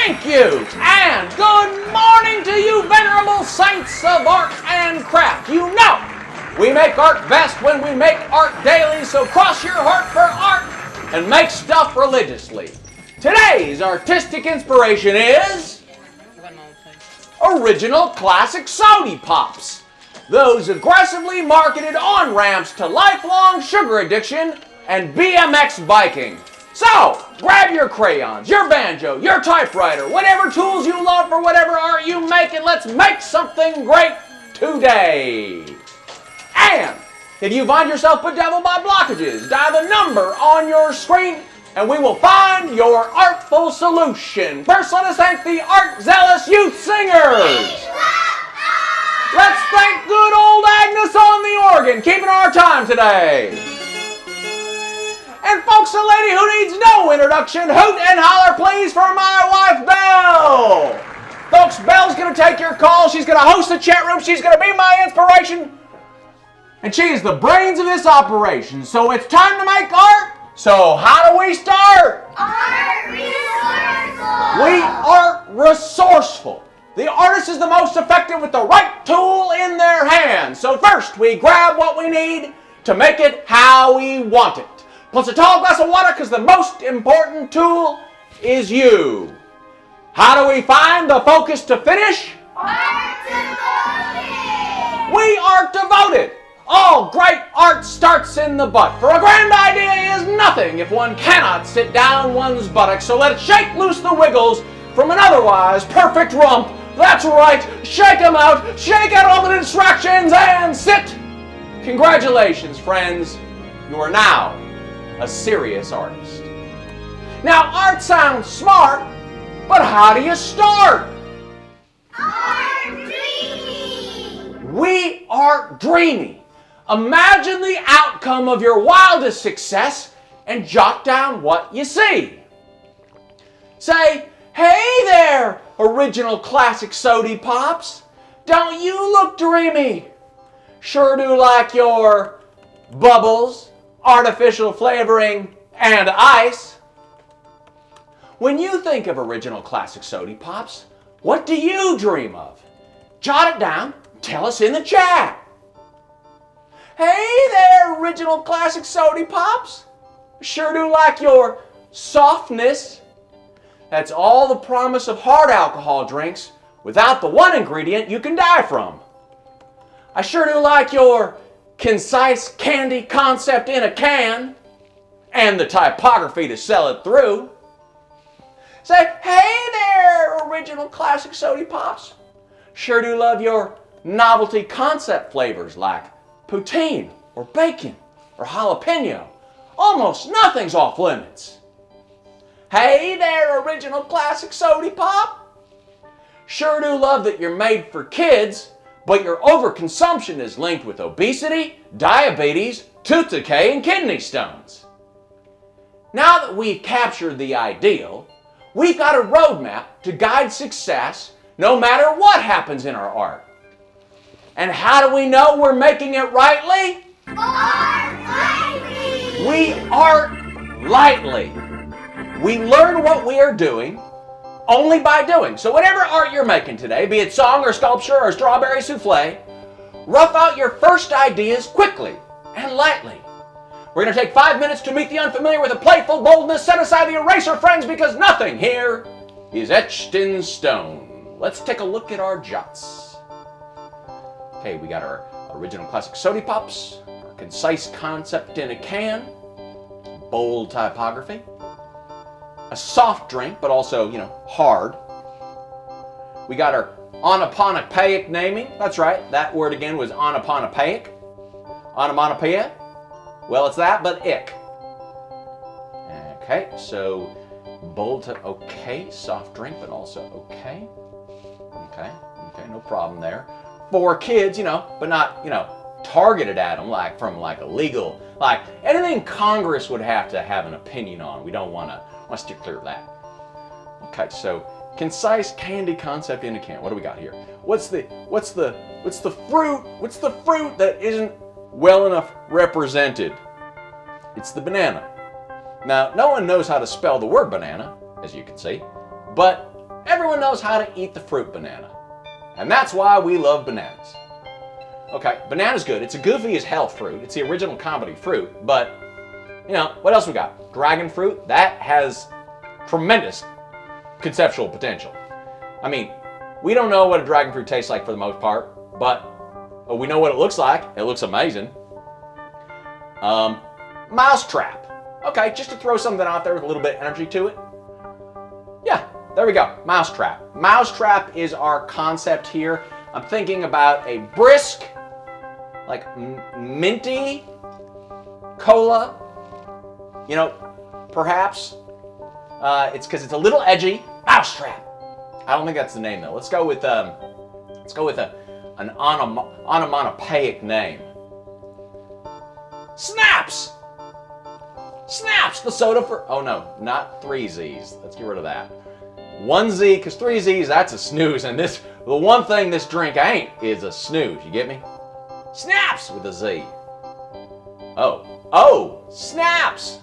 Thank you, and good morning to you venerable saints of art and craft. You know, we make art best when we make art daily, so cross your heart for art and make stuff religiously. Today's artistic inspiration is original classic sody pops. Those aggressively marketed on-ramps to lifelong sugar addiction and BMX biking. So, grab your crayons, your banjo, your typewriter, whatever tools you love for whatever art you make, and let's make something great today. And if you find yourself bedeviled by blockages, dial the number on your screen and we will find your artful solution. First, let us thank the Art Zealous Youth Singers. Let's thank good old Agnes on the organ, keeping our time today. And folks, a lady who needs no introduction, hoot and holler please for my wife, Belle. Folks, Belle's going to take your call. She's going to host the chat room. She's going to be my inspiration. And she is the brains of this operation. So it's time to make art. So how do we start? Art resourceful. We are resourceful. The artist is the most effective with the right tool in their hands. So first, we grab what we need to make it how we want it. Plus a tall glass of water, because the most important tool is you. How do we find the focus to finish? Art devoted. We are devoted. All great art starts in the butt. For a grand idea is nothing if one cannot sit down one's buttocks. So let's shake loose the wiggles from an otherwise perfect rump. That's right, shake them out, shake out all the distractions and sit. Congratulations, friends. You are now a serious artist. Now, art sounds smart, but how do you start? Art dreaming. We are dreaming. Imagine the outcome of your wildest success and jot down what you see. Say, hey there, original classic sody pops. Don't you look dreamy? Sure do like your bubbles, artificial flavoring, and ice. When you think of original classic sody pops, what do you dream of? Jot it down, tell us in the chat. Hey there, original classic sody pops. Sure do like your softness. That's all the promise of hard alcohol drinks without the one ingredient you can die from. I sure do like your concise candy concept in a can, and the typography to sell it through. Say, hey there, original classic sody pops. Sure do love your novelty concept flavors like poutine or bacon or jalapeno. Almost nothing's off limits. Hey there, original classic sody pop. Sure do love that you're made for kids, but your overconsumption is linked with obesity, diabetes, tooth decay, and kidney stones. Now that we've captured the ideal, we've got a roadmap to guide success no matter what happens in our art. And how do we know we're making it rightly? Art lightly. We art lightly. We learn what we are doing only by doing. So whatever art you're making today, be it song or sculpture or strawberry souffle, rough out your first ideas quickly and lightly. We're going to take 5 minutes to meet the unfamiliar with a playful boldness. Set aside the eraser, friends, because nothing here is etched in stone. Let's take a look at our jots. Okay, we got our original classic sody pops, our concise concept in a can, bold typography, a soft drink, but also, hard. We got our onomatopoeic naming. That's right, that word again was onomatopoeic. Onomatopoeia, well, it's that, but ick. Okay, so bold to okay, soft drink, but also okay. Okay, no problem there. For kids, but not, targeted at them like from like a legal, like anything Congress would have to have an opinion on. We don't want to steer clear of that. Okay, so concise candy concept in a can. What do we got here? What's the fruit that isn't well enough represented? It's the banana. Now, no one knows how to spell the word banana, as you can see, but everyone knows how to eat the fruit banana. And that's why we love bananas. Okay, banana's good. It's a goofy as hell fruit. It's the original comedy fruit, but, what else we got? Dragon fruit, that has tremendous conceptual potential. I mean, we don't know what a dragon fruit tastes like for the most part, but we know what it looks like. It looks amazing. Mousetrap. Okay, just to throw something out there with a little bit of energy to it. Yeah, there we go. Mousetrap. Mousetrap is our concept here. I'm thinking about a brisk, like minty cola. Perhaps. It's because it's a little edgy. Mousetrap. I don't think that's the name though. Let's go with an onomatopoeic name. Snaps. Snaps, the soda for, oh no, not 3 Z's. Let's get rid of that. 1 Z, because 3 Z's, that's a snooze. And the one thing this drink ain't is a snooze. You get me? Snaps with a Z. Oh, snaps.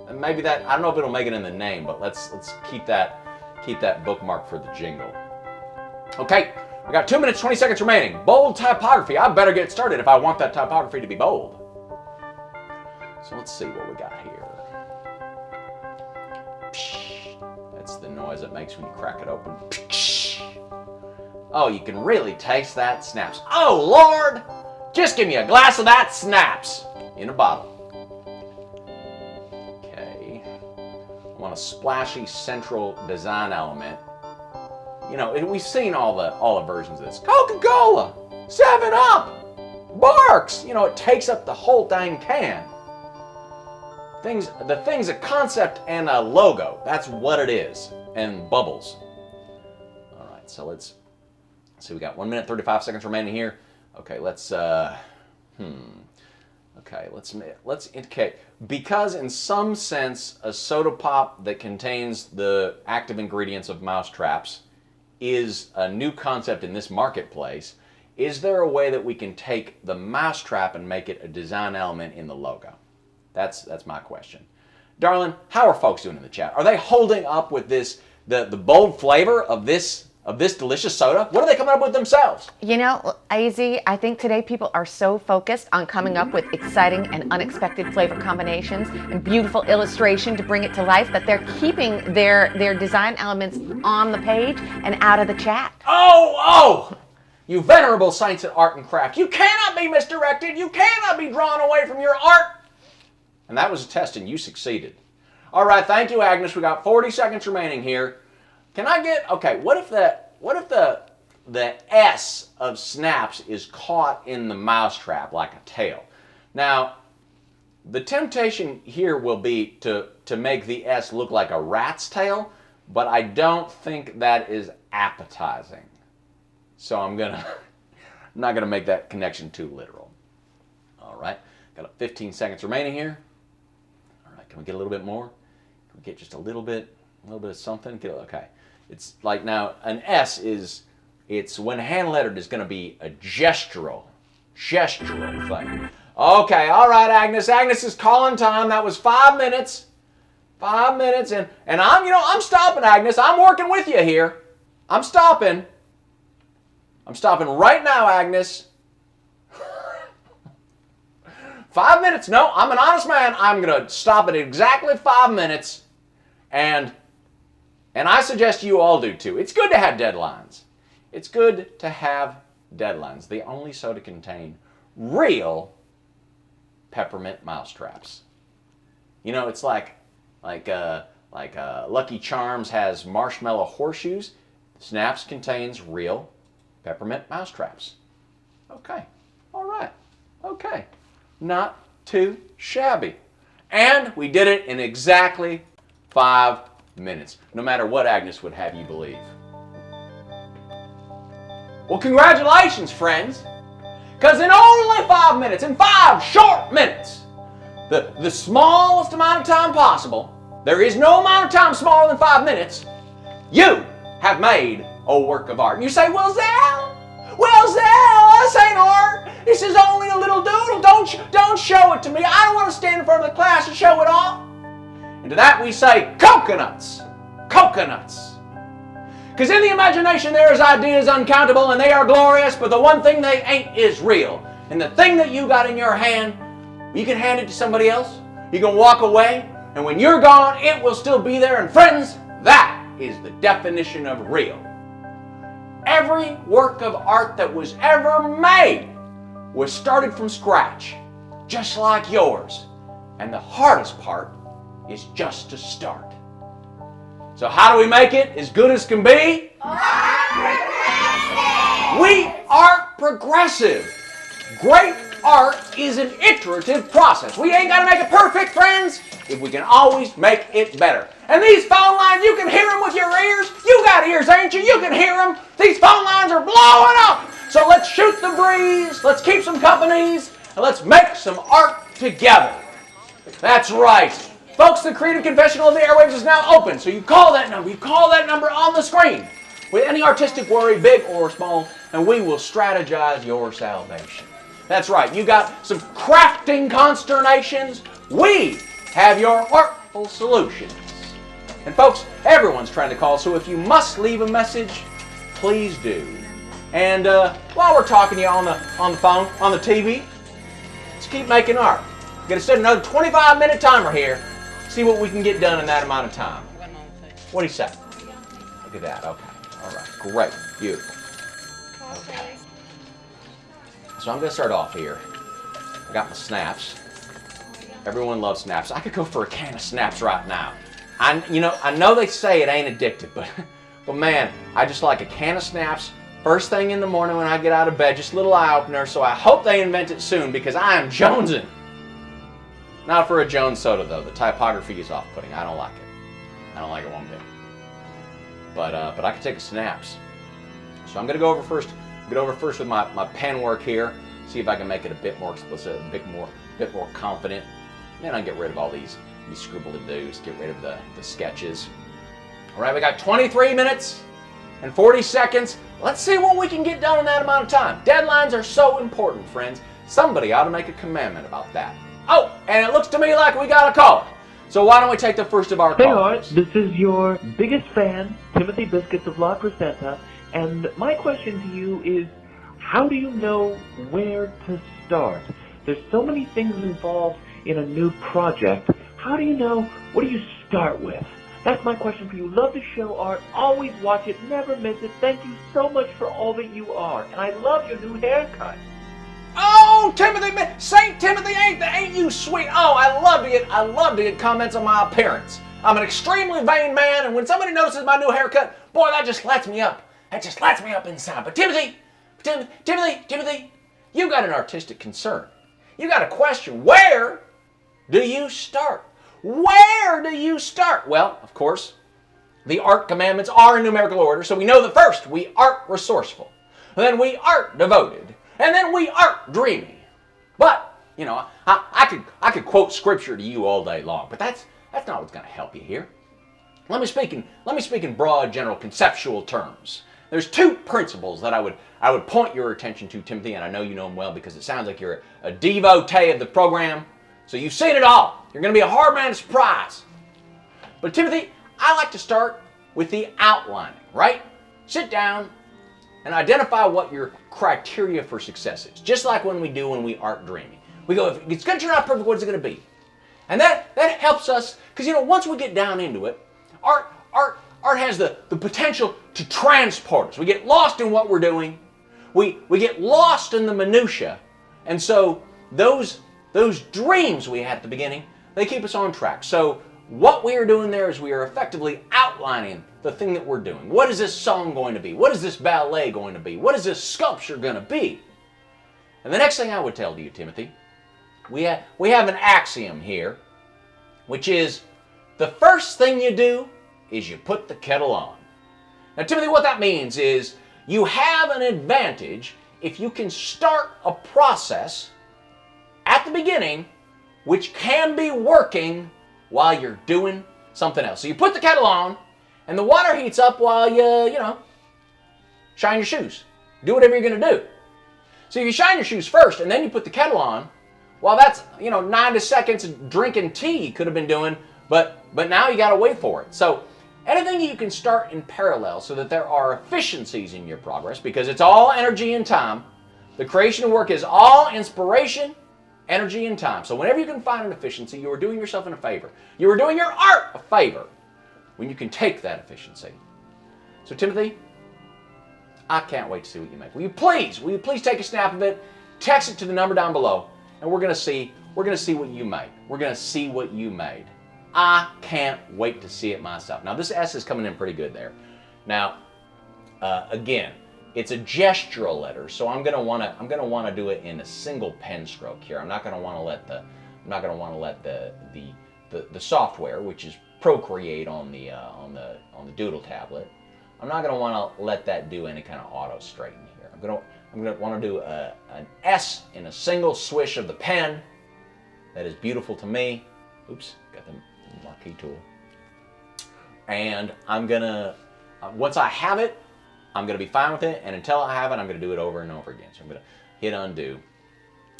And maybe that, I don't know if it'll make it in the name, but let's keep that bookmark for the jingle. Okay, I got 2 minutes, 20 seconds remaining. Bold typography. I better get started if I want that typography to be bold. So let's see what we got here. That's the noise it makes when you crack it open. Oh, you can really taste that snaps. Oh, Lord! Just give me a glass of that snaps in a bottle. Okay. I want a splashy central design element. We've seen all the versions of this. Coca-Cola, 7-Up, Barks. It takes up the whole dang can. The thing's a concept and a logo. That's what it is. And bubbles. All right, so let's see. We got 1 minute, 35 seconds remaining here. Okay, let's indicate, because in some sense, a soda pop that contains the active ingredients of mousetraps is a new concept in this marketplace. Is there a way that we can take the mousetrap and make it a design element in the logo? That's my question. Darlin, how are folks doing in the chat? Are they holding up with the bold flavor of this delicious soda? What are they coming up with themselves? AZ, I think today people are so focused on coming up with exciting and unexpected flavor combinations and beautiful illustration to bring it to life that they're keeping their design elements on the page and out of the chat. Oh! You venerable saints at art and craft. You cannot be misdirected. You cannot be drawn away from your art. And that was a test, and you succeeded. All right, thank you, Agnes. We got 40 seconds remaining here. Can I get, okay, what if the S of snaps is caught in the mousetrap like a tail? Now, the temptation here will be to make the S look like a rat's tail, but I don't think that is appetizing. So I'm not gonna make that connection too literal. All right, got 15 seconds remaining here. Can we get a little bit more? Can we get just a little bit of something? Okay. It's like now an S it's when hand lettered is going to be a gestural thing. Okay, all right, Agnes. Agnes is calling time. That was 5 minutes. 5 minutes, and I'm stopping, Agnes. I'm working with you here. I'm stopping. I'm stopping right now, Agnes. 5 minutes. No, I'm an honest man. I'm going to stop at exactly 5 minutes. And I suggest you all do too. It's good to have deadlines. It's good to have deadlines. They only so to contain real peppermint mousetraps. You know, it's like Lucky Charms has marshmallow horseshoes. Snaps contains real peppermint mousetraps. Okay, all right, okay. Not too shabby. And we did it in exactly 5 minutes, no matter what Agnes would have you believe. Well, congratulations, friends, because in only 5 minutes, in 5 short minutes, the smallest amount of time possible, there is no amount of time smaller than 5 minutes, you have made a work of art. And you say, well, Zal, this ain't art. This is only a little doodle. Don't show it to me. I don't want to stand in front of the class and show it off. And to that we say, coconuts. Coconuts. Because in the imagination there is ideas uncountable and they are glorious, but the one thing they ain't is real. And the thing that you got in your hand, you can hand it to somebody else. You can walk away, and when you're gone, it will still be there. And friends, that is the definition of real. Every work of art that was ever made was started from scratch, just like yours. And the hardest part is just to start. So how do we make it as good as can be? Art progressive! We are progressive. Great art is an iterative process. We ain't got to make it perfect, friends, if we can always make it better. And these phone lines, you can hear them with your ears. You got ears, ain't you? You can hear them. These phone lines are blowing up. So let's shoot the breeze. Let's keep some companies. And let's make some art together. That's right. Folks, the Creative Confessional of the Airwaves is now open. So you call that number. You call that number on the screen with any artistic worry, big or small, and we will strategize your salvation. That's right. You got some crafting consternations. We have your artful solutions. And folks, everyone's trying to call, so if you must leave a message, please do. And while we're talking to you on the phone, on the TV, let's keep making art. We're going to set another 25-minute timer here. See what we can get done in that amount of time. What do you say? Look at that. Okay. All right. Great. Beautiful. Okay. So I'm going to start off here. I got my snaps. Everyone loves snaps. I could go for a can of snaps right now. I know they say it ain't addictive, but man, I just like a can of snaps first thing in the morning when I get out of bed. Just a little eye opener. So I hope they invent it soon because I am jonesing. Not for a Jones soda though. The typography is off-putting. I don't like it. I don't like it one bit. But I can take a snaps. So I'm gonna go over first. Get over first with my pen work here. See if I can make it a bit more explicit, a bit more confident. Then I'll get rid of all these scribble-to-doos. Get rid of the sketches. All right, we got 23 minutes and 40 seconds. Let's see what we can get done in that amount of time. Deadlines are so important, friends. Somebody ought to make a commandment about that. Oh, and it looks to me like we got a caller. So why don't we take the first of our Hey callers? Art, this is your biggest fan, Timothy Biscuits of La Crescenta, and my question to you is, how do you know where to start? There's so many things involved in a new project. How do you know, what do you start with? That's my question for you. Love the show, Art. Always watch it, never miss it. Thank you so much for all that you are. And I love your new haircut. Oh, Timothy, Saint Timothy, ain't you sweet? Oh, I love to get comments on my appearance. I'm an extremely vain man, and when somebody notices my new haircut, boy, that just lets me up. That just lets me up inside. But Timothy, you got an artistic concern. You got a question. Where do you start? Where do you start? Well, of course, the art commandments are in numerical order, so we know that first we art resourceful, then we art devoted, and then we art dreamy. But, you know, I could quote scripture to you all day long, but that's not what's going to help you here. Let me speak in broad, general, conceptual terms. There's two principles that I would point your attention to, Timothy, and I know you know them well because it sounds like you're a devotee of the program, so you've seen it all. You're going to be a hard man to surprise. But Timothy, I like to start with the outlining, right? Sit down and identify what your criteria for success is. Just like when we art dreaming. We go, if it's going to turn out perfect, what is it going to be? And that helps us, because, you know, once we get down into it, art has the potential to transport us. We get lost in what we're doing. We get lost in the minutia. And so those those dreams we had at the beginning, they keep us on track. So what we are doing there is we are effectively outlining the thing that we're doing. What is this song going to be? What is this ballet going to be? What is this sculpture going to be? And the next thing I would tell you, Timothy, we have an axiom here, which is the first thing you do is you put the kettle on. Now, Timothy, what that means is you have an advantage if you can start a process at the beginning which can be working while you're doing something else. So you put the kettle on and the water heats up while you shine your shoes. Do whatever you're going to do. So if you shine your shoes first and then you put the kettle on, well, that's, 90 seconds drinking tea could have been doing, but now you got to wait for it. So anything you can start in parallel so that there are efficiencies in your progress, because it's all energy and time. The creation work is all inspiration, energy, and time. So whenever you can find an efficiency, you are doing yourself a favor. You are doing your art a favor when you can take that efficiency. So Timothy, I can't wait to see what you make. Will you please take a snap of it, text it to the number down below, and we're gonna see what you made. We're gonna see what you made. I can't wait to see it myself. Now this S is coming in pretty good there. Now, again, it's a gestural letter, so I'm gonna wanna do it in a single pen stroke here. I'm not gonna wanna let the software, which is Procreate on the Doodle tablet, I'm not gonna wanna let that do any kind of auto straighten here. I'm gonna wanna do an S in a single swish of the pen. That is beautiful to me. Oops, got the marquee tool. And I'm gonna, once I have it, I'm gonna be fine with it, and until I have it, I'm gonna do it over and over again. So I'm gonna hit undo.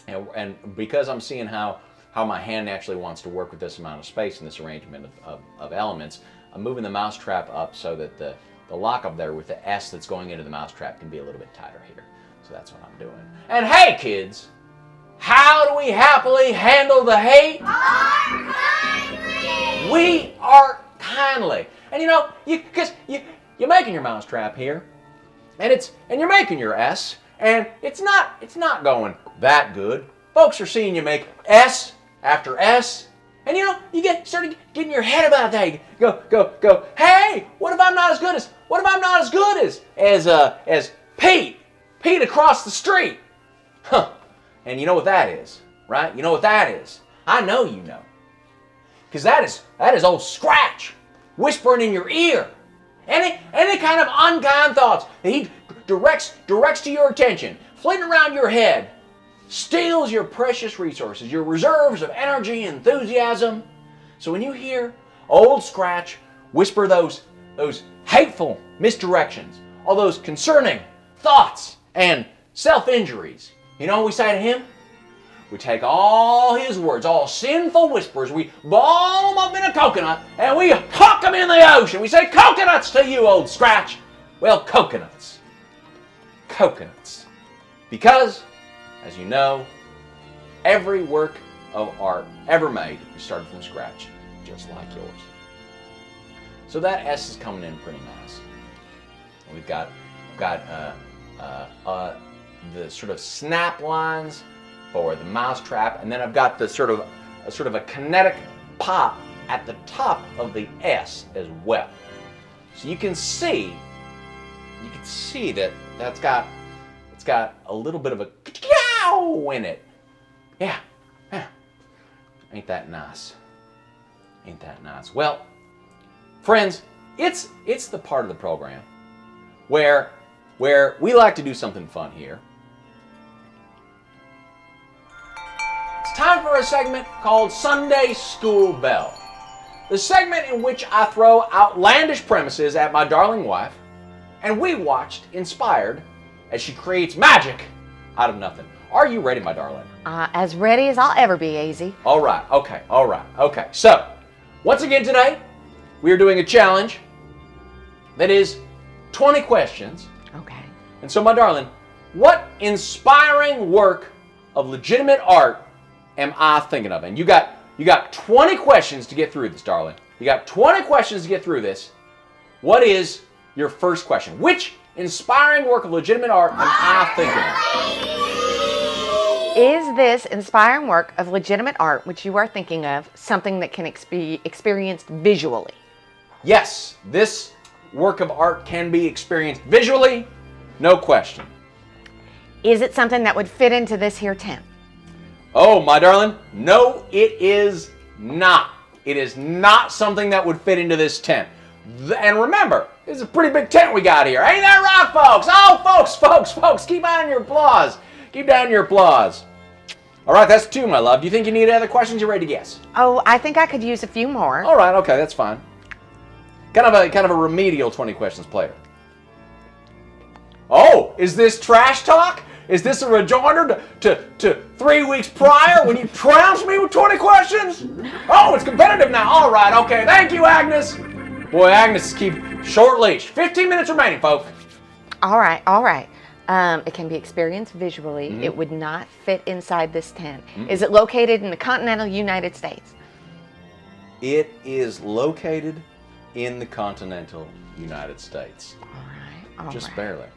And because I'm seeing how my hand naturally wants to work with this amount of space in this arrangement of elements, I'm moving the mousetrap up so that the lock up there with the S that's going into the mousetrap can be a little bit tighter here. So that's what I'm doing. And hey kids, how do we happily handle the hate? Art kindly. We art kindly. And because you're making your mousetrap here, and you're making your S, and it's not going that good. Folks are seeing you make S after S, and you start getting your head about that. You go. Hey, what if I'm not as good as Pete across the street? Huh? And you know what that is, right? You know what that is. I know you know, because that is old Scratch whispering in your ear. Any kind of unkind thoughts that he directs to your attention, flitting around your head, steals your precious resources, your reserves of energy and enthusiasm. So when you hear old Scratch whisper those hateful misdirections, all those concerning thoughts and self-injuries, you know what we say to him? We take all his words, all sinful whispers, we ball them up in a coconut, and we huck them in the ocean. We say, coconuts to you, old Scratch. Well, coconuts. Coconuts. Because, as you know, every work of art ever made is started from scratch, just like yours. So that S is coming in pretty nice. We've got the sort of snap lines for the mousetrap, and then I've got the sort of a kinetic pop at the top of the S as well. So you can see that it's got a little bit of a cow in it. Yeah. Ain't that nice? Ain't that nice? Well, friends, it's the part of the program where we like to do something fun here. It's time for a segment called Sunday School Bell. The segment in which I throw outlandish premises at my darling wife, and we watched, inspired, as she creates magic out of nothing. Are you ready, my darling? As ready as I'll ever be, AZ. All right. Okay. So, once again today, we are doing a challenge that is 20 questions. Okay. And so, my darling, what inspiring work of legitimate art am I thinking of? And you got 20 questions to get through this, darling. You got 20 questions to get through this. What is your first question? Which inspiring work of legitimate art am I thinking of? Is this inspiring work of legitimate art, which you are thinking of, something that can be experienced visually? Yes, this work of art can be experienced visually, no question. Is it something that would fit into this here tent? Oh, my darling, no, it is not. It is not something that would fit into this tent. And remember, it's a pretty big tent we got here. Ain't that right, folks? Oh, folks, keep on your applause. Keep down your applause. All right, that's 2, my love. Do you think you need other questions? You ready to guess? Oh, I think I could use a few more. All right, okay, that's fine. Kind of a remedial 20 questions player. Oh, is this trash talk? Is this a rejoinder to 3 weeks prior when you trounced me with 20 questions? Oh, it's competitive now. All right, okay. Thank you, Agnes. Boy, Agnes keep short leash. 15 minutes remaining, folks. All right. It can be experienced visually. Mm-hmm. It would not fit inside this tent. Mm-hmm. Is it located in the continental United States? It is located in the continental United States. All right. Just barely.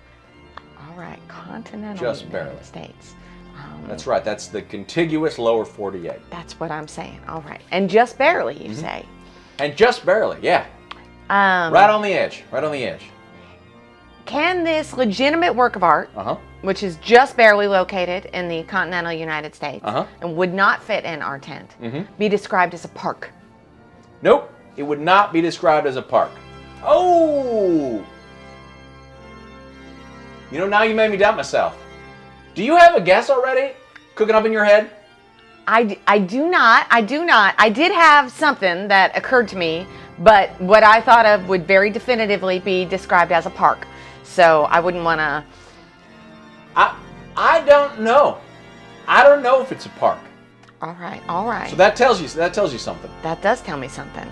All right, continental Just United barely. States. That's right. That's the contiguous lower 48. That's what I'm saying. All right, and just barely, you say. And just barely, yeah. Right on the edge. Right on the edge. Can this legitimate work of art, which is just barely located in the continental United States and would not fit in our tent, be described as a park? Nope. It would not be described as a park. Oh! You know, now you made me doubt myself. Do you have a guess already cooking up in your head? I do not. I did have something that occurred to me, but what I thought of would very definitively be described as a park. So I wouldn't want to... I don't know. I don't know if it's a park. All right. So that tells you something. That does tell me something.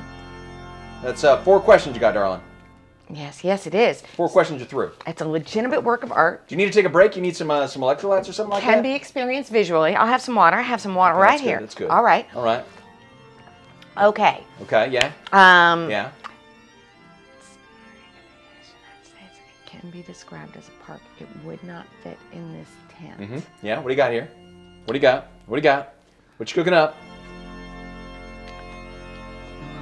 That's 4 questions you got, darling. Yes, it is. 4 questions you're through. It's a legitimate work of art. Do you need to take a break? You need some electrolytes or something like that? Can be experienced visually. I'll have some water. I have some water right here. That's good. All right. Okay. Okay, yeah. Yeah. It can be described as a park. It would not fit in this tent. Yeah, what do you got here? What do you got? What you cooking up?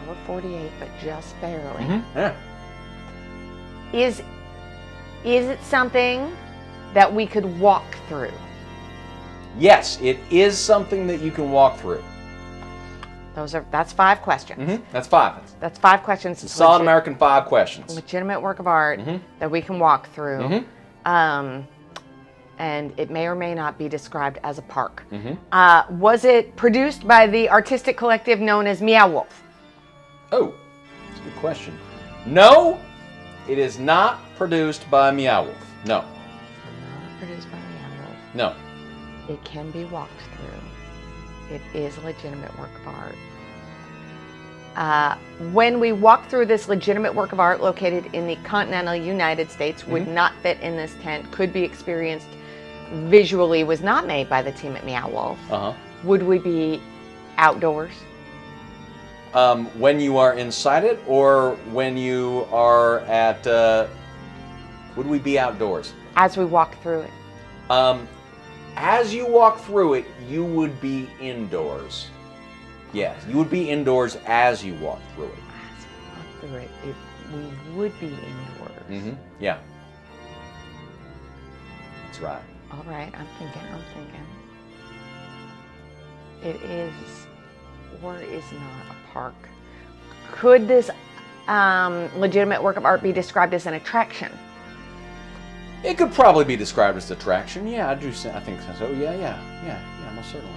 Lower 48, but just barely. Yeah. Is it something that we could walk through? Yes, it is something that you can walk through. That's 5 questions. That's 5. That's 5 questions. It's solid American 5 questions. Legitimate work of art that we can walk through. And it may or may not be described as a park. Was it produced by the artistic collective known as Meow Wolf? Oh, that's a good question. No, it is not produced by Meow Wolf. No. Not produced by Meow Wolf. No. It can be walked through. It is a legitimate work of art. When we walk through this legitimate work of art located in the continental United States, would not fit in this tent, could be experienced visually, was not made by the team at Meow Wolf. Would we be outdoors? When you are inside it, or when you are at, would we be outdoors? As we walk through it. As you walk through it, you would be indoors. Yes, you would be indoors as you walk through it. As we walk through it, we would be indoors. Yeah. That's right. All right, I'm thinking. It is or is not a park. Could this legitimate work of art be described as an attraction? It could probably be described as attraction. Yeah, I think so. Yeah, most certainly.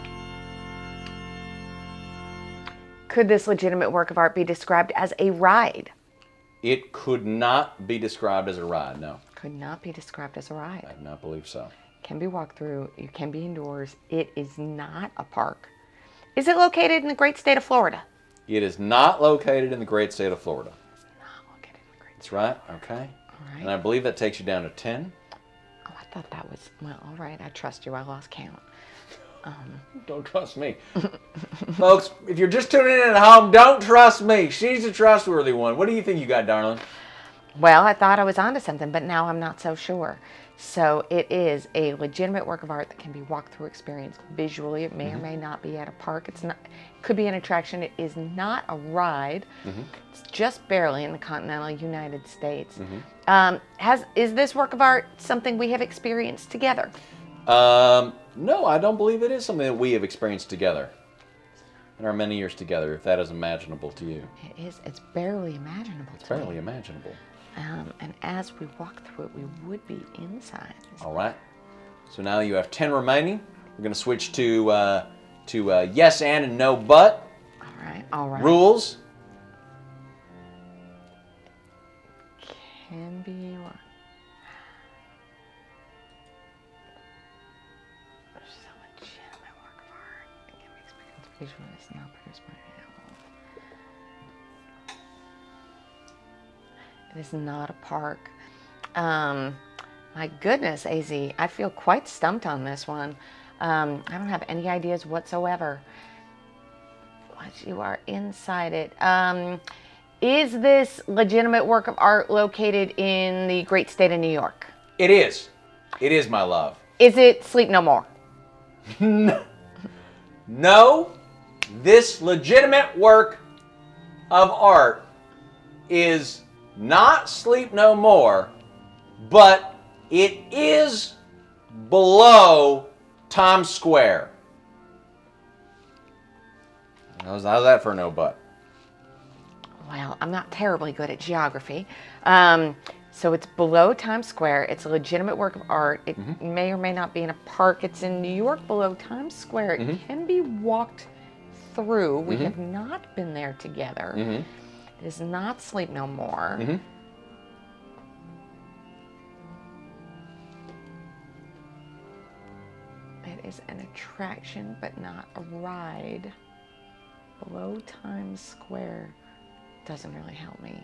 Could this legitimate work of art be described as a ride? It could not be described as a ride, no. Could not be described as a ride. I do not believe so. Can be walked through. You can be indoors. It is not a park. Is it located in the great state of Florida? It is not located in the great state of Florida. It's not located in the great That's right, okay. All right. And I believe that takes you down to 10. Oh, I thought that was, well, all right, I trust you. I lost count. Don't trust me. Folks, if you're just tuning in at home, don't trust me. She's a trustworthy one. What do you think you got, darling? Well, I thought I was onto something, but now I'm not so sure. So it is a legitimate work of art that can be walked through, experienced visually. It may or may not be at a park. It could be an attraction. It is not a ride. It's just barely in the continental United States. Is this work of art something we have experienced together? No, I don't believe it is something that we have experienced together in our many years together, if that is imaginable to you. It is. It's barely imaginable. It's barely imaginable. And as we walk through it, we would be inside. All right. So now you have 10 remaining. We're going to switch to yes and no but. All right. All right. Rules. Can be what? There's so legitimate work of art. It can be experienced visually. It's not produced by an animal. It is not a park. My goodness, AZ, I feel quite stumped on this one. I don't have any ideas whatsoever. Once you are inside it. Is this legitimate work of art located in the great state of New York? It is. It is, my love. Is it Sleep No More? No. This legitimate work of art is not Sleep No More, but it is below Times Square. How's that for no but? Well, I'm not terribly good at geography. So it's below Times Square. It's a legitimate work of art. It may or may not be in a park. It's in New York below Times Square. It can be walked through. We have not been there together. It is not Sleep No More. It is an attraction, but not a ride. Below Times Square doesn't really help me.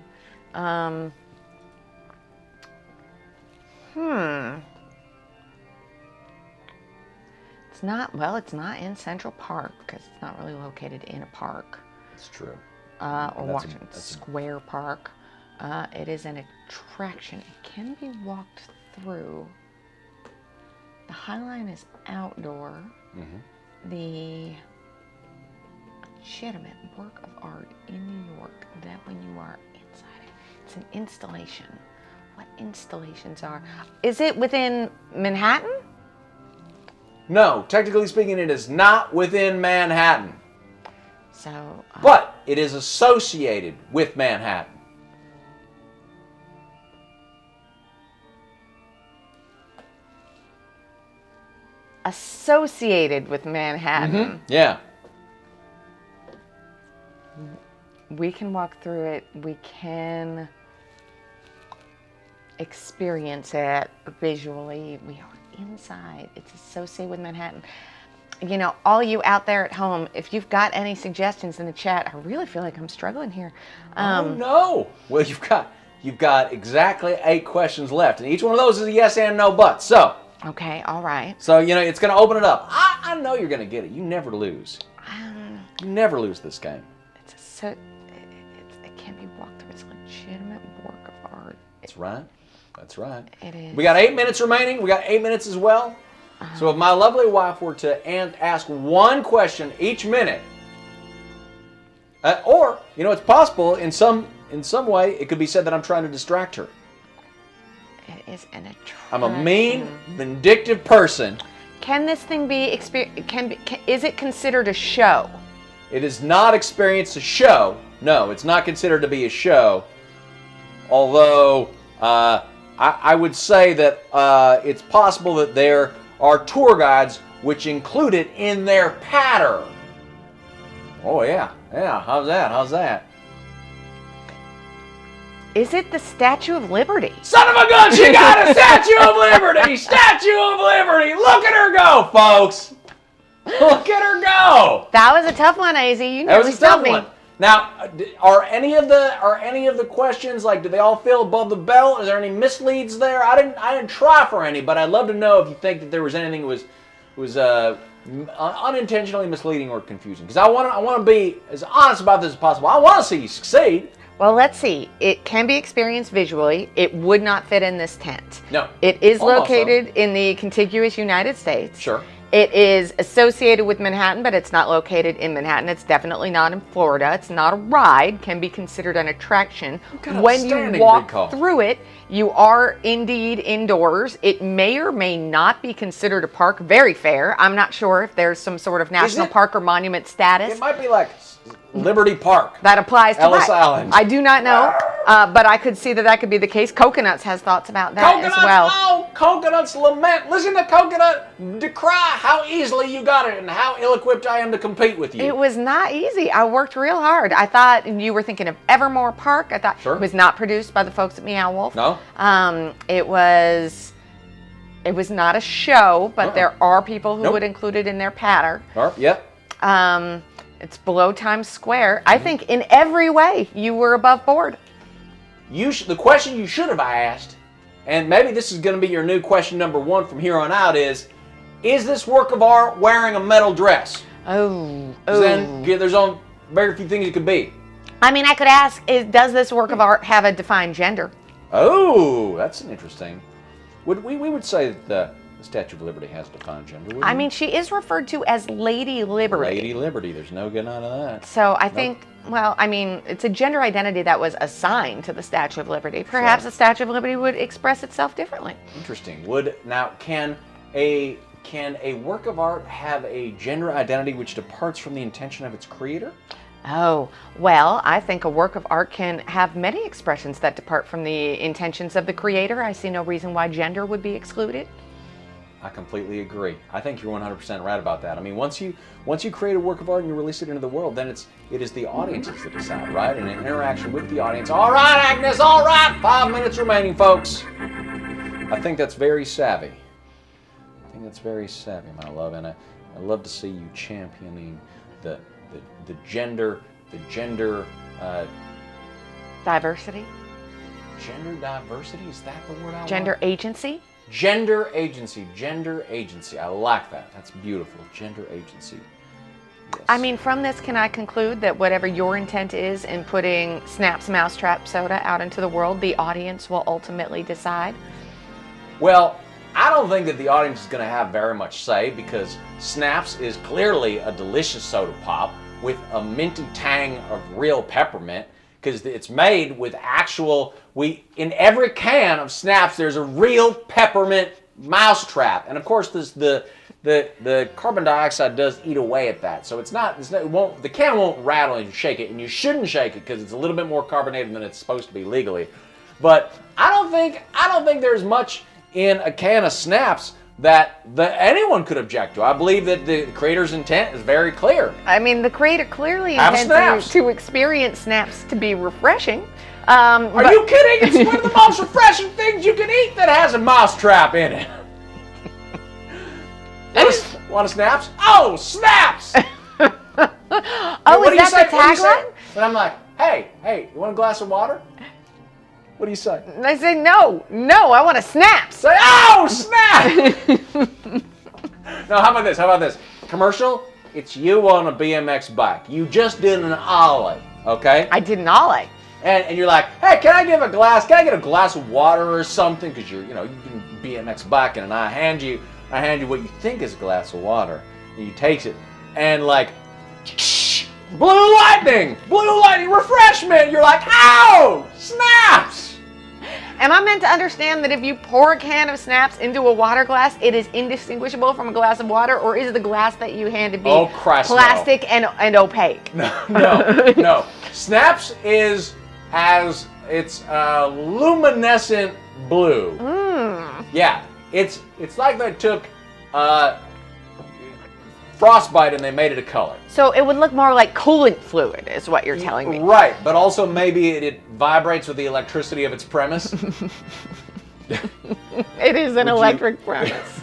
It's not in Central Park because it's not really located in a park. That's true. Or Washington Square Park. It is an attraction. It can be walked through. The High Line is outdoor. The legitimate work of art in New York, that when you are inside it, it's an installation. What installations are? Is it within Manhattan? No, technically speaking, it is not within Manhattan. So, but it is associated with Manhattan. Associated with Manhattan. Yeah. We can walk through it. We can experience it visually. We are inside. It's associated with Manhattan. You know, all you out there at home, if you've got any suggestions in the chat, I really feel like I'm struggling here. Oh no! Well, you've got exactly 8 questions left, and each one of those is a yes and no but. So. Okay. All right. So it's going to open it up. I know you're going to get it. You never lose. You never lose this game. It can be walked through. It's a legitimate work of art. That's right. That's right. It is. We got 8 minutes remaining. We got 8 minutes as well. So if my lovely wife were to ask one question each minute, or it's possible in some way it could be said that I'm trying to distract her. It is an attraction. I'm a mean, vindictive person. Can this thing be is it considered a show? It is not experienced a show. No, it's not considered to be a show. Although I would say that it's possible that there are tour guides which include it in their pattern. Oh yeah. How's that? Is it the Statue of Liberty? Son of a gun, she got a Statue of Liberty! Statue of Liberty! Look at her go, folks! Look at her go! That was a tough one, AZ. You That nearly was a tough stumped me. one. Now, are any of the questions, like, do they all feel above the belt? Is there any misleads there? I didn't try for any, but I'd love to know if you think that there was anything that was unintentionally misleading or confusing. Because I want to be as honest about this as possible. I want to see you succeed. Well, let's see. It can be experienced visually. It would not fit in this tent. No. It is Almost located in the contiguous United States. Sure. It is associated with Manhattan, but it's not located in Manhattan. It's definitely not in Florida. It's not a ride. Can be considered an attraction. When you walk through it, you are indeed indoors. It may or may not be considered a park. Very fair. I'm not sure if there's some sort of national park or monument status. It might be like Liberty Park. That applies to Ellis Island. I do not know, but I could see that could be the case. Coconuts has thoughts about that as well. Oh, Coconuts lament. Listen to Coconut decry how easily you got it and how ill-equipped I am to compete with you. It was not easy. I worked real hard. I thought you were thinking of Evermore Park. I thought it was not produced by the folks at Meow Wolf. No. It was not a show, but there are people who would include it in their patter. Yep. It's below Times Square. I think in every way you were above board. The question you should have asked, and maybe this is going to be your new question number 1 from here on out, is this work of art wearing a metal dress? Then there's only very few things it could be. I mean, I could ask, does this work of art have a defined gender? Oh, that's an interesting. We would say that the Statue of Liberty has defined gender. I mean, she is referred to as Lady Liberty. Lady Liberty. There's no getting out of that. So I think, well, I mean, it's a gender identity that was assigned to the Statue of Liberty. Perhaps the Statue of Liberty would express itself differently. Interesting. Can a work of art have a gender identity which departs from the intention of its creator? Oh, well, I think a work of art can have many expressions that depart from the intentions of the creator. I see no reason why gender would be excluded. I completely agree. I think you're 100% right about that. I mean, once you create a work of art and you release it into the world, then it is the audiences that decide, right? And in interaction with the audience. All right, Agnes, all right. 5 minutes remaining, folks. I think that's very savvy. My love, and I love to see you championing the gender diversity. Gender diversity, is that the word I want? Gender agency. Gender agency. I like that. That's beautiful. Gender agency. Yes. I mean, from this, can I conclude that whatever your intent is in putting Snap's Mousetrap Soda out into the world, the audience will ultimately decide? Well, I don't think that the audience is going to have very much say, because Snaps is clearly a delicious soda pop with a minty tang of real peppermint, because it's made with in every can of Snaps there's a real peppermint mousetrap, and of course the carbon dioxide does eat away at that, so the can won't rattle and you shake it, and you shouldn't shake it because it's a little bit more carbonated than it's supposed to be legally. But I don't think there's much in a can of Snaps that anyone could object to. I believe that the creator's intent is very clear. I mean, the creator clearly intends to experience Snaps to be refreshing. Are you kidding? It's one of the most refreshing things you can eat that has a mousetrap in it. Want a Snaps? Oh, Snaps! Is that the tagline? And I'm like, hey, you want a glass of water? What do you say? And I say, no, I want a Snaps. Say, oh, snap! No, how about this? Commercial, it's you on a BMX bike. You just did an ollie, okay? I did an ollie. And you're like, hey, can I get a glass of water or something? Because you've been BMX biking, and I hand you what you think is a glass of water. And you take it, and like, blue lightning, refreshment. You're like, ow, Snaps! Am I meant to understand that if you pour a can of Snaps into a water glass, it is indistinguishable from a glass of water, or is the glass that you hand to be plastic and opaque? No. Snaps has luminescent blue. Yeah, it's like they took Frostbite and they made it a color. So it would look more like coolant fluid, is what you're telling me. Right, but also maybe it vibrates with the electricity of its premise. It is an electric premise.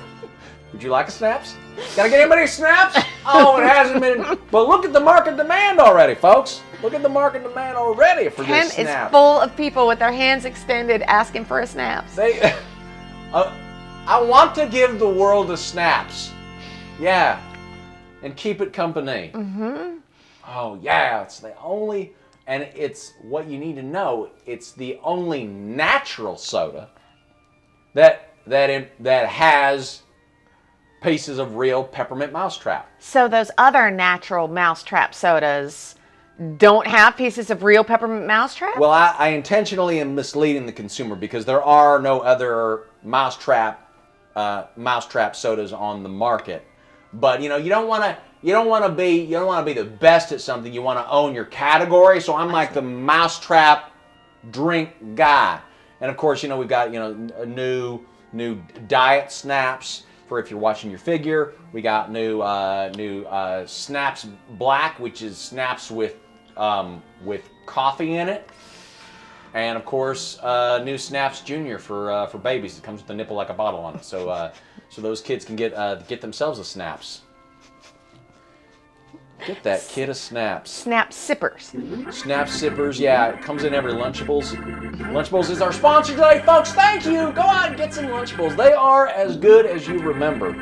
Would you like a Snaps? Gotta get anybody Snaps? Oh, it hasn't been. But look at the market demand already, folks. Look at the market demand already for this Snap. Ken is full of people with their hands extended asking for a Snaps. I want to give the world a Snaps. Yeah. And keep it company. Mm-hmm. Oh, yeah. It's the only And it's what you need to know. It's the only natural soda that has pieces of real peppermint mousetrap. So those other natural mousetrap sodas don't have pieces of real peppermint mousetrap? Well, I intentionally am misleading the consumer because there are no other mousetrap sodas on the market. But you don't want to be the best at something. You want to own your category. So I'm like the mousetrap drink guy. And of course, we've got a new diet snaps for if you're watching your figure. We got new Snaps Black, which is snaps with coffee in it. And of course, new Snaps Junior for babies. It comes with a nipple like a bottle on it, so those kids can get themselves a Snaps. Get that kid a Snaps. Snap sippers. Snap sippers, yeah. It comes in every Lunchables. Lunchables is our sponsor today, folks. Thank you. Go out and get some Lunchables. They are as good as you remember.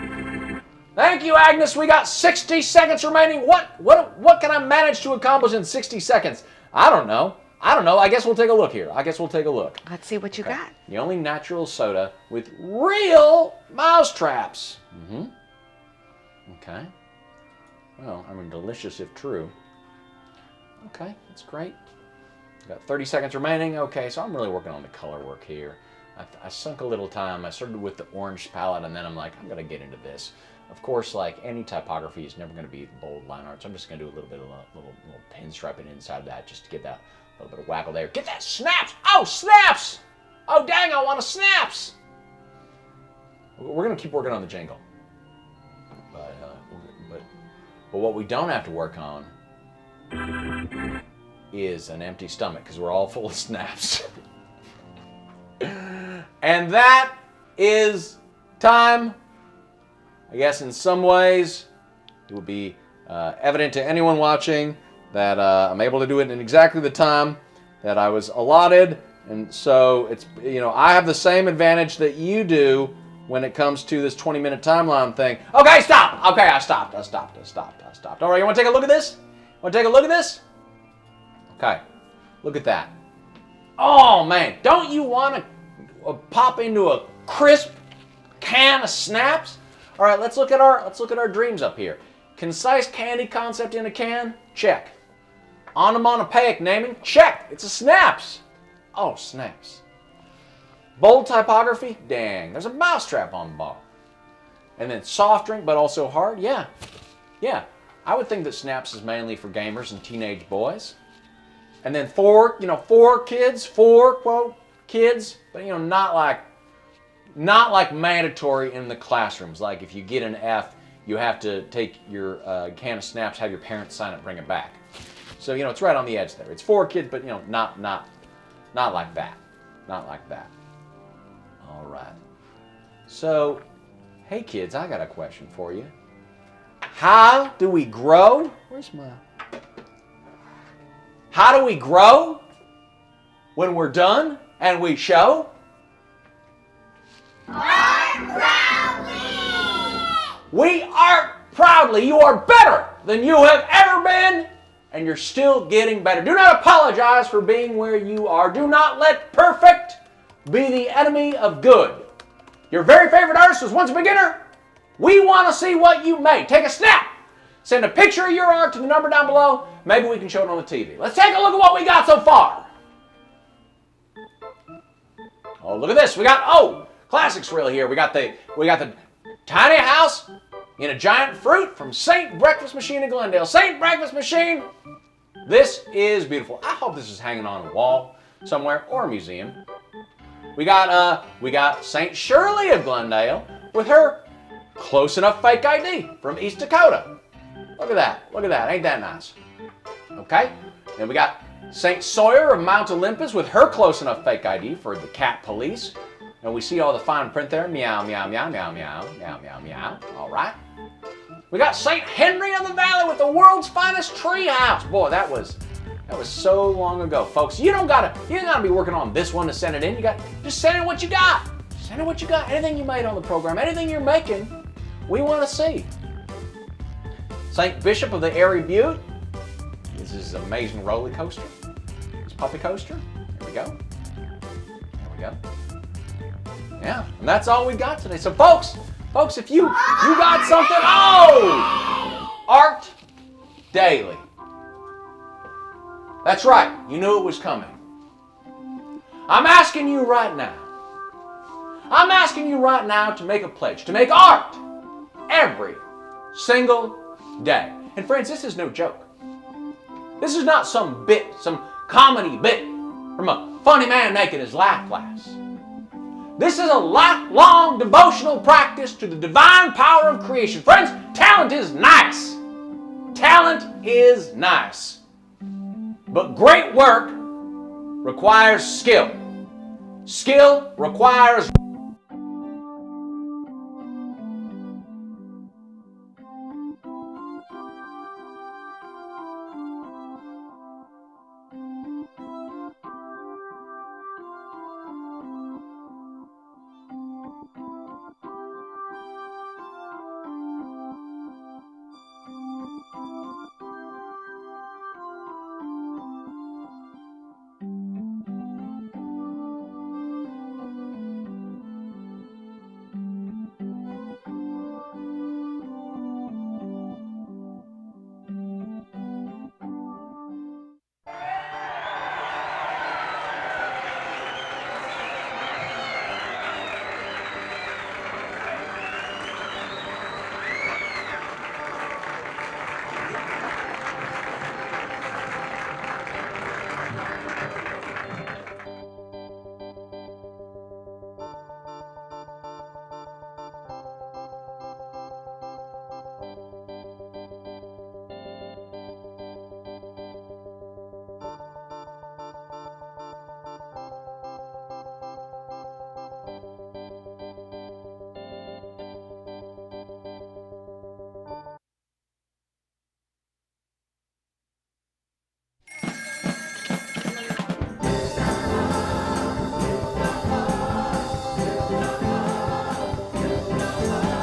Thank you, Agnes. We got 60 seconds remaining. What can I manage to accomplish in 60 seconds? I don't know. I guess we'll take a look here. Let's see what you got. The only natural soda with real mousetraps. Okay. Well, delicious if true. Okay, that's great. Got 30 seconds remaining. Okay, so I'm really working on the color work here. I sunk a little time. I started with the orange palette, and then I'm like, I'm going to get into this. Of course, like any typography is never going to be bold line art, so I'm just going to do a little bit of little pinstriping inside that just to get that little bit of waggle there. Get that snaps! Oh, snaps! Oh, dang, I want a snaps! We're going to keep working on the jingle. But what we don't have to work on is an empty stomach, because we're all full of snaps. And that is time. I guess in some ways it will be evident to anyone watching that I'm able to do it in exactly the time that I was allotted. And so it's, I have the same advantage that you do when it comes to this 20-minute timeline thing. Okay, stop. Okay, I stopped. All right, you want to take a look at this? Okay, look at that. Oh man, don't you want to pop into a crisp can of snaps? All right, let's look at our dreams up here. Concise candy concept in a can? Check. Onomatopoeic naming? Check. It's a snaps. Oh, snaps. Bold typography? Dang, there's a mousetrap on the bottle. And then soft drink, but also hard? Yeah. I would think that Snaps is mainly for gamers and teenage boys. And then four kids, quote, kids, but not like mandatory in the classrooms. Like if you get an F, you have to take your can of Snaps, have your parents sign it, bring it back. So, it's right on the edge there. It's for kids, but, not like that. Not like that. All right. So, hey kids, I got a question for you. How do we grow? How do we grow when we're done and we show? Art proudly! We art proudly. You are better than you have ever been, and you're still getting better. Do not apologize for being where you are. Do not let perfect be the enemy of good. Your very favorite artist was once a beginner. We want to see what you made. Take a snap. Send a picture of your art to the number down below. Maybe we can show it on the TV. Let's take a look at what we got so far. Oh, look at this. We got, classics real here. We got the tiny house in a giant fruit from St. Breakfast Machine in Glendale. St. Breakfast Machine. This is beautiful. I hope this is hanging on a wall somewhere or a museum. We got St. Shirley of Glendale with her close enough fake ID from East Dakota. Look at that. Ain't that nice? Okay. Then we got St. Sawyer of Mount Olympus with her close enough fake ID for the cat police. And we see all the fine print there. Meow, meow, meow, meow, meow, meow, meow, meow. All right. We got St. Henry of the Valley with the world's finest tree house. Boy, that was so long ago, folks. You don't gotta be working on this one to send it in. Just send in what you got. Send in what you got. Anything you made on the program, anything you're making, we want to see. St. Bishop of the Airy Butte. This is an amazing roller coaster. puppy coaster. There we go. There we go. Yeah, and that's all we got today. So folks, if you got something, Art Daily. That's right, you knew it was coming. I'm asking you right now to make a pledge, to make art every single day. And friends, this is no joke. This is not some bit, some comedy bit from a funny man making his laugh class. This is a lifelong devotional practice to the divine power of creation. Friends, talent is nice. Talent is nice. But great work requires skill. Skill requires